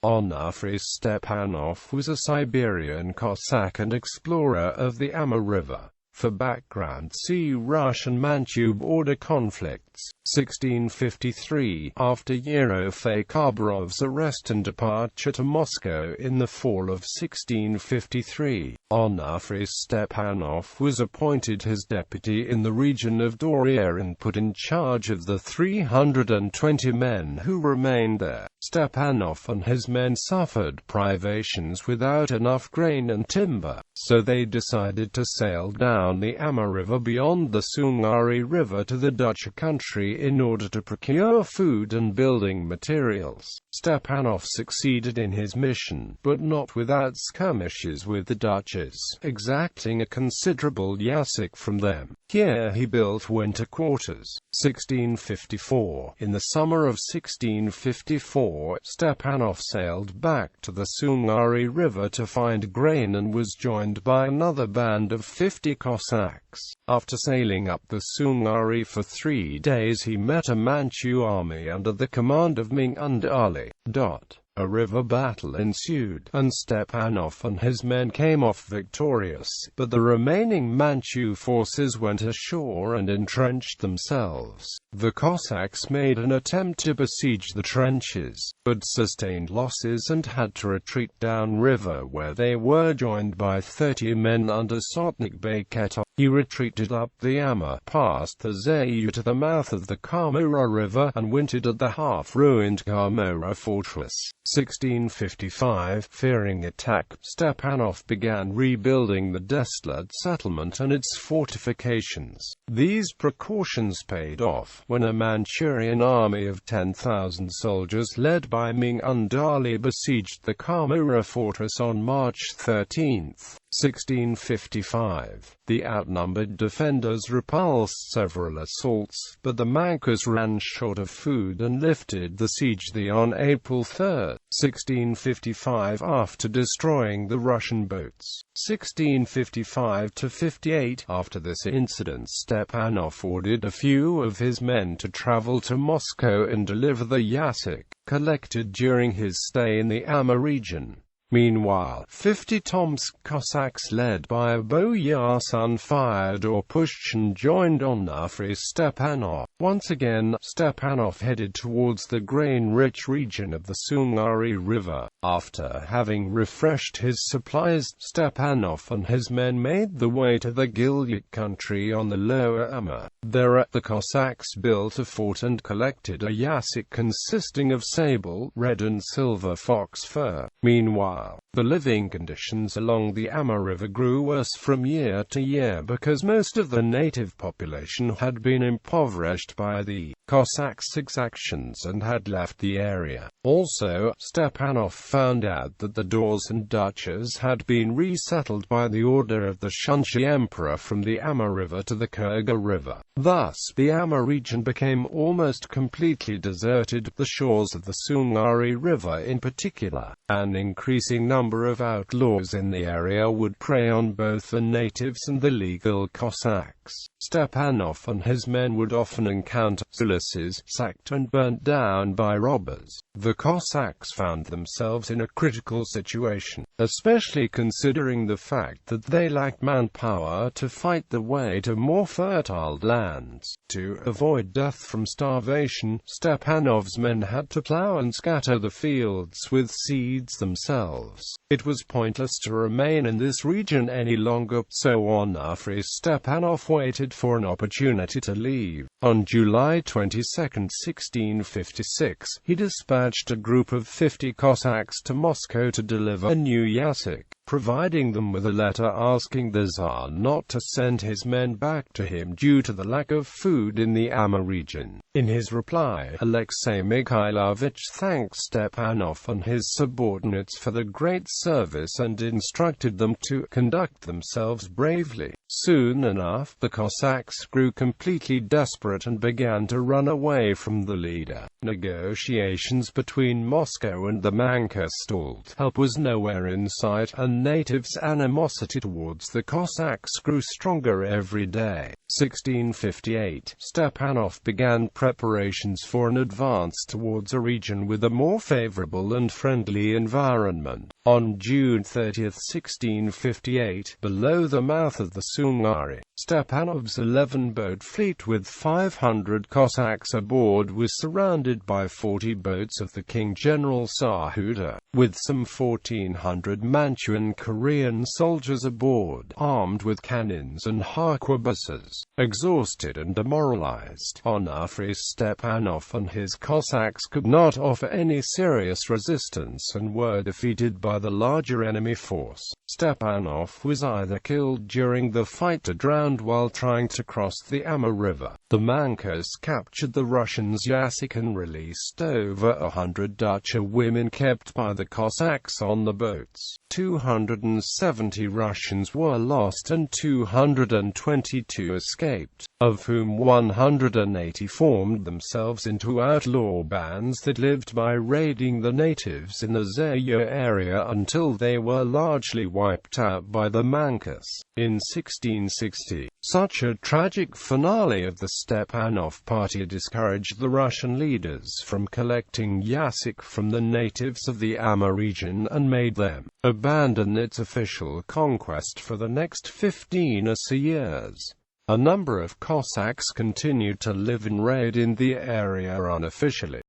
Onufriy Stepanov was a Siberian Cossack and explorer of the Amur River. For background, see Russian Manchu border conflicts. 1653, after Yerofey Khabarov's arrest and departure to Moscow in the fall of 1653, Onufriy Stepanov was appointed his deputy in the region of Dauria and put in charge of the 320 men who remained there. Stepanov and his men suffered privations without enough grain and timber, so they decided to sail down the Amur River beyond the Sungari River to the Ducher country in order to procure food and building materials. Stepanov succeeded in his mission, but not without skirmishes with the Duchers, exacting a considerable yasik from them. Here he built winter quarters. 1654. In the summer of 1654, Stepanov sailed back to the Sungari River to find grain and was joined by another band of 50 Cossacks. After sailing up the Sungari for 3 days, he met a Manchu army under the command of Manchu. A river battle ensued, and Stepanov and his men came off victorious, but the remaining Manchu forces went ashore and entrenched themselves. The Cossacks made an attempt to besiege the trenches, but sustained losses and had to retreat downriver, where they were joined by 30 men under Sotnik Beketov. He retreated up the Amur, past the Zayu to the mouth of the Amur River, and wintered at the half-ruined Amur fortress. 1655. Fearing attack, Stepanov began rebuilding the desolate settlement and its fortifications. These precautions paid off when a Manchurian army of 10,000 soldiers led by Manchu besieged the Amur fortress on March 13. 1655. The outnumbered defenders repulsed several assaults, but the Manchus ran short of food and lifted the siege on April 3, 1655, after destroying the Russian boats. 1655–58. After this incident, Stepanov ordered a few of his men to travel to Moscow and deliver the yasik collected during his stay in the Amur region. Meanwhile, 50 Tomsk Cossacks led by a Boyarson Fyodor Pushkin joined Onufriy Stepanov. Once again, Stepanov headed towards the grain-rich region of the Sungari River. After having refreshed his supplies, Stepanov and his men made the way to the Gilyuk country on the lower Amur. There, the Cossacks built a fort and collected a yasik consisting of sable, red and silver fox fur. Meanwhile, the living conditions along the Amur River grew worse from year to year because most of the native population had been impoverished by the Cossacks' exactions and had left the area. Also, Stepanov found out that the Dors and Duchers had been resettled by the order of the Shunshi Emperor from the Amur River to the Kurga River. Thus, the Amur region became almost completely deserted. The shores of the Sungari River in particular, an increasing number of outlaws in the area would prey on both the natives and the legal Cossacks. Stepanov and his men would often encounter Zulus sacked and burnt down by robbers. The Cossacks found themselves in a critical situation, especially considering the fact that they lacked manpower to fight the way to more fertile lands. To avoid death from starvation, Stepanov's men had to plow and scatter the fields with seeds themselves. It was pointless to remain in this region any longer, so Onufriy Stepanov waited for an opportunity to leave. On July 22, 1656, he dispatched a group of 50 Cossacks to Moscow to deliver a new yasik, providing them with a letter asking the Tsar not to send his men back to him due to the lack of food in the Amur region. In his reply, Alexei Mikhailovich thanked Stepanov and his subordinates for the great service and instructed them to conduct themselves bravely. Soon enough, the Cossacks grew completely desperate and began to run away from the leader. Negotiations between Moscow and the Manchu stalled. Help was nowhere in sight, and natives' animosity towards the Cossacks grew stronger every day. 1658, Stepanov began preparations for an advance towards a region with a more favorable and friendly environment. On June 30, 1658, below the mouth of the Sungari, Stepanov's 11-boat fleet with 500 Cossacks aboard was surrounded by 40 boats of the King General Sahuta, with some 1,400 Manchu and Korean soldiers aboard, armed with cannons and harquebuses. Exhausted and demoralized, Onufriy Stepanov and his Cossacks could not offer any serious resistance and were defeated by the larger enemy force. Stepanov was either killed during the fight or drowned while trying to cross the Amur River. The Manchus captured the Russians' Yasik and released over 100 Ducher women kept by the Cossacks on the boats. 270 Russians were lost and 222 escaped, of whom 180 formed themselves into outlaw bands that lived by raiding the natives in the Dauria area until they were largely wiped out by the Manchus. In 1660, such a tragic finale of the Stepanov party discouraged the Russian leaders from collecting Yasik from the natives of the Amur region and made them abandon its official conquest for the next 15 or so years. A number of Cossacks continued to live and raid in the area unofficially.